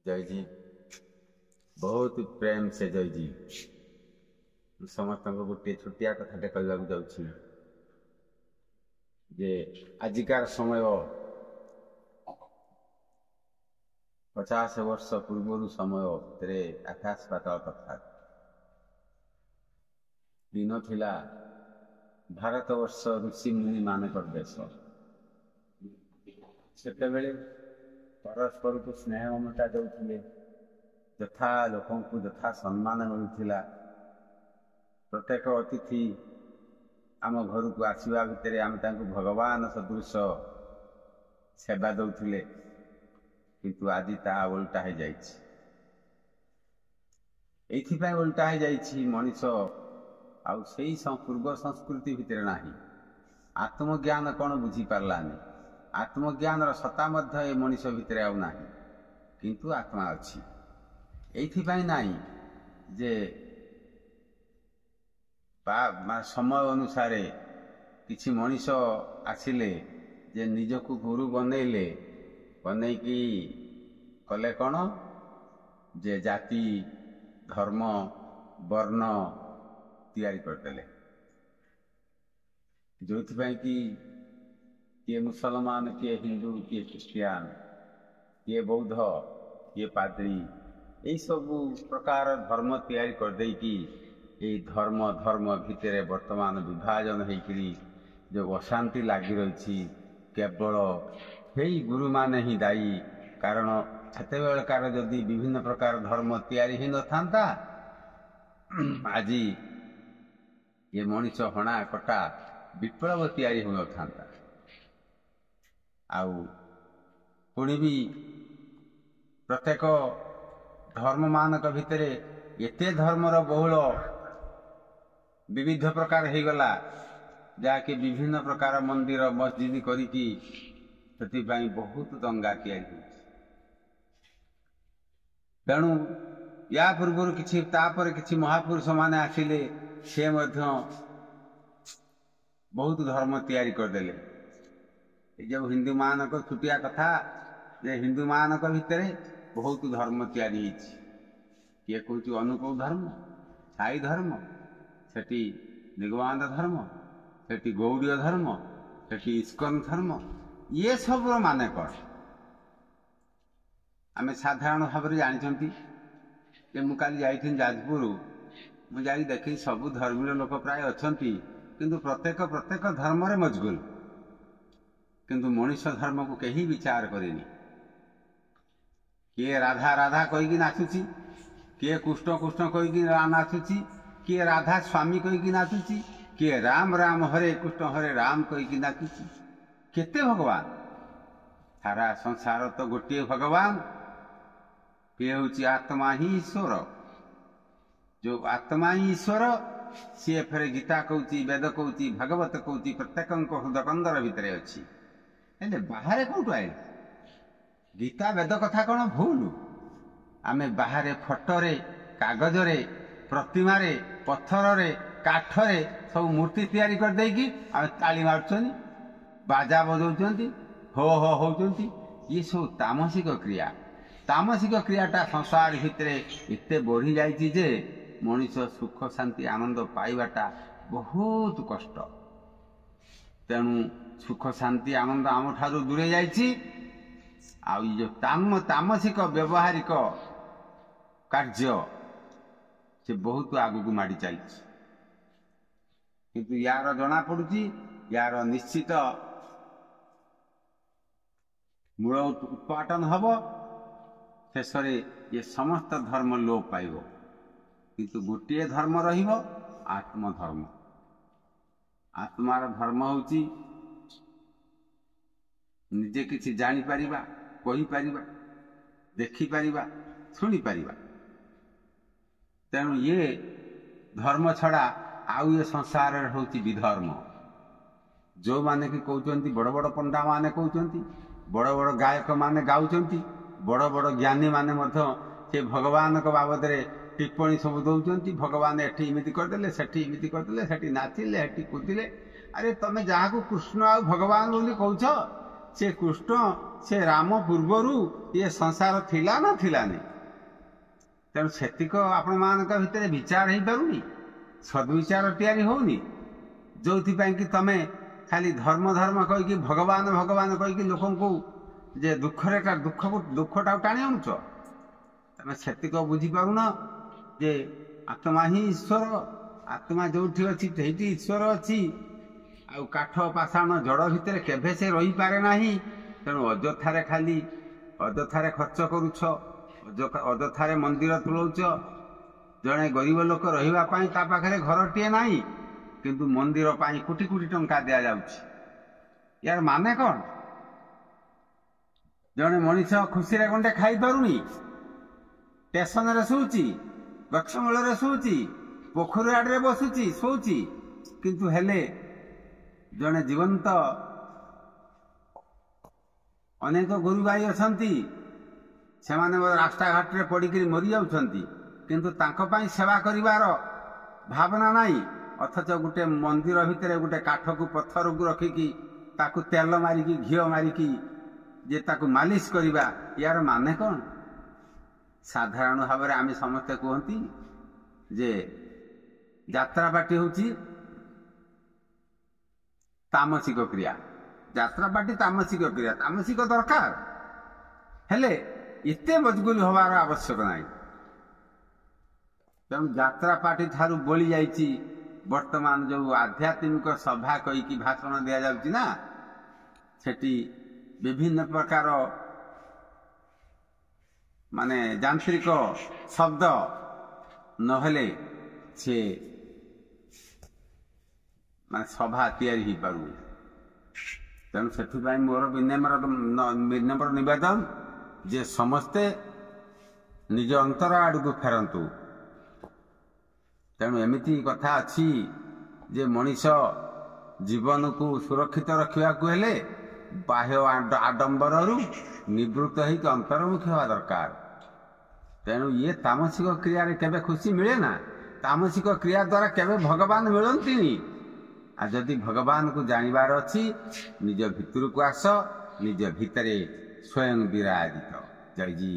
जय जी बहुत प्रेम से जय जी समस्त गोटे छोटिया कथाटे कहवाक जाऊँ जे आजिकार समय 50 वर्ष पूर्व समय तेरे आकाश पाताल कथा दिन थिला भारतवर्ष ऋषि मुनि मान देश से परस्पर को स्नेह ममता दौले यथा लोक यथा सम्मान मिलूला प्रत्येक अतिथि आम घर को आसवा भितर आम भगवान सदृश सेवा दौले किंतु आज ता उल्टा हो जाए उल्टा हो जाए मनीष आउ से पूर्व संस्कृति भितर ना आत्मज्ञान कौन बुझी पार्लानी आत्मज्ञान सत्ता मध्य मनीष भितर आउ ना किंतु आत्मा अच्छी एइथिपाई नाही जे समय अनुसार किछि मनीष आसिले जे निजको गुरु बनैले बनैकी कले कौन जे जाति धर्म वर्ण तैयारी करदेले जो कि किए मुसलमान किए हिंदू किए ख्रिस्टियान किए बौद्ध किए पाद्री यही सब प्रकार धर्म तैयारी करदे कि धर्म धर्म भितर वर्तमान विभाजन होकरी जो अशांति लगी रही केवल यही गुरु माने ही दायी कारण सेतेबेलकार जदि विभिन्न प्रकार धर्म तैयारी ही न था आज ये मनीष हणा कटा विप्लव तैयारी हो न था आउ पुणी भी प्रत्येक धर्म मानक भितर एते धर्मर बहुल विविध प्रकार हो गला जाकि विभिन्न प्रकार मंदिर मस्जिद करिकी सेतिबाई बहुत दंगा तैयारी तेणु या पूर्व किछि तापर किछि महापुरुष माने आसिले से मध्य बहुत धर्म तैयारी करदेले जो हिंदू मानक छुटिया कथा जे हिंदू मानक भितर बहुत धर्म तैयारी किए कहूँ अनुकूल धर्म साई धर्म सेठी निगमानंद धर्म सेठी गौड़ीय धर्म सेठी इस्कन धर्म ये सब माने कौन आम साधारण भाव में जानते मुझे जाइथि जाजपुर मुझे देखी सब धर्मीय लोक प्राय अच्छा किंतु प्रत्येक धर्म रे मजगुल किंतु मनुष्य धर्म को कहीं विचार करेनी किए राधा राधा कहीकि नाचुची किए कृष्ण कृष्ण कहीकि नाचुची किए राधा स्वामी कहीकि नाचुची किए राम राम हरे कृष्ण हरे राम कहीकि नाचुची केते भगवान सारा संसार तो गोटे भगवान किए हूँ आत्मा ही ईश्वर जो आत्मा ही ईश्वर सी फेर गीता कहूँ वेद कहूँ भागवत कहूँ प्रत्येक हृदकंदर भितर अच्छी बाहर कौटू आए गीता वेद कथा कौन भूल आमे बाहर फोटोरे कागजरे प्रतिमारे पत्थर काठरे सब मूर्ति तैयारी कर देकी आमे ताली मारुछनी बाजा बजाउछंती हो हो होउछंती ये सब तामसिक क्रियाटा संसार भितर एते बढ़ी जाइछि जे मनुष्य सुख शांति आनंद पाइबाटा बहुत कष्ट तेणु सुख शांति आनंद आम ठारू दूरे जाइछि आउ जो तामसिक व्यवहारिक कार्य से बहुत आगु को माड़ी चली किंतु यार जना पड़ुछि यार निश्चित मूल उत्पाटन हब शेष ये समस्त धर्म लोप पाइब किंतु गोटे धर्म रहिब आत्मधर्म आत्मार धर्म होची निजे किसी जानी पारिबा कहि पारिबा देखि पारिबा सुनी पारिबा तेणु ये धर्म छड़ा आउ ये संसार होची विधर्म जो माने कि कहउचंती बड़ बड़ पंडा माने कहउचंती बड़ बड़ गायक माने गाउचंती बड़ बड़ ज्ञानी माने मध्य से भगवान को बाबद रे टिप्पणी सब दौरान भगवान एठी इमिति करदेले सेठी इमिति करदेले सेठी नाचिले सेठी कूदिले अरे तमे जहाँ को कृष्ण आ भगवान बोली कहछ से कृष्ण से राम पूर्वरु ये संसार थिला ना थिलानी तेणु सेतिक आपण मानक भितर विचार हो पारुनी सद्विचार तैयारी होनी जो कि तमे खाली धर्म धर्म कहीकि भगवान भगवान कहीकि लोक जे दुखटा टाणी आनुच तमें सेतिक बुझीपारुन जे आत्मा ही ईश्वर आत्मा जो अच्छी ईश्वर अच्छी आ काठ पाषाण जड़ भितर केभे से रही पारे नाही तेणु अजथारे खाली अजथारे खर्च करुछ अजथारे मंदिर तुलौच जड़े गरीब लोक रहिबा पाई ता पाखरे घरटीए नाही किंतु मंदिर पाई कोटी कोटी टंका दिया जाउछि यार माने कौन जड़े मनीष खुशी रे गंडे खाई पारुनी स्टेशन रे शोची गछ मूल रे शोची पोखरी आड़े बसुची शोची किंतु हेले जड़े जीवंत अनेक गुरु भाई अछंती से रास्ता घाट रे पड़ी मरी जाउछंती किंतु तांको पाई सेवा करिवार भावना नाही अथच गोटे मंदिर भितर गोटे काठ को पत्थर को रखिकी ताकू तेल मारिकी घीओ मारिकी जे ताकू मालिश करिबा यार माने कौन साधारण भाव में आम समस्ते कहती जे यात्रापाटी होची तामसिक क्रिया यात्रापाटी तामसिक क्रिया तामसिक दरकार हेले इते मजगुल होवार आवश्यक नहीं तेणु यात्रापाटी ठारू बोली जाइची वर्तमान जो आध्यात्मिक सभा कहीकि भाषण दिया जाउची ना सेठी विभिन्न प्रकार माने यांत्रिक शब्द नहले से माने सभा तैयारी ही पारु तेणु से मोर विनम्र निवेदन जे समस्ते निज अंतर आड़ को फेरतु तेणु एमिति कथा अच्छी जे मनीष जीवन को सुरक्षित रखा हेले बाह्य आडंबर निवृत्त हो अंतर्मुखी हवा दरकार तेणु ये तामसिक क्रिया केबे खुशी मिले ना तामसिक क्रिया द्वारा केबे भगवान मिलती आ जदि भगवान को जानिबार अच्छी निज भितर को आस निज भितरे स्वयं विराजित जय जी।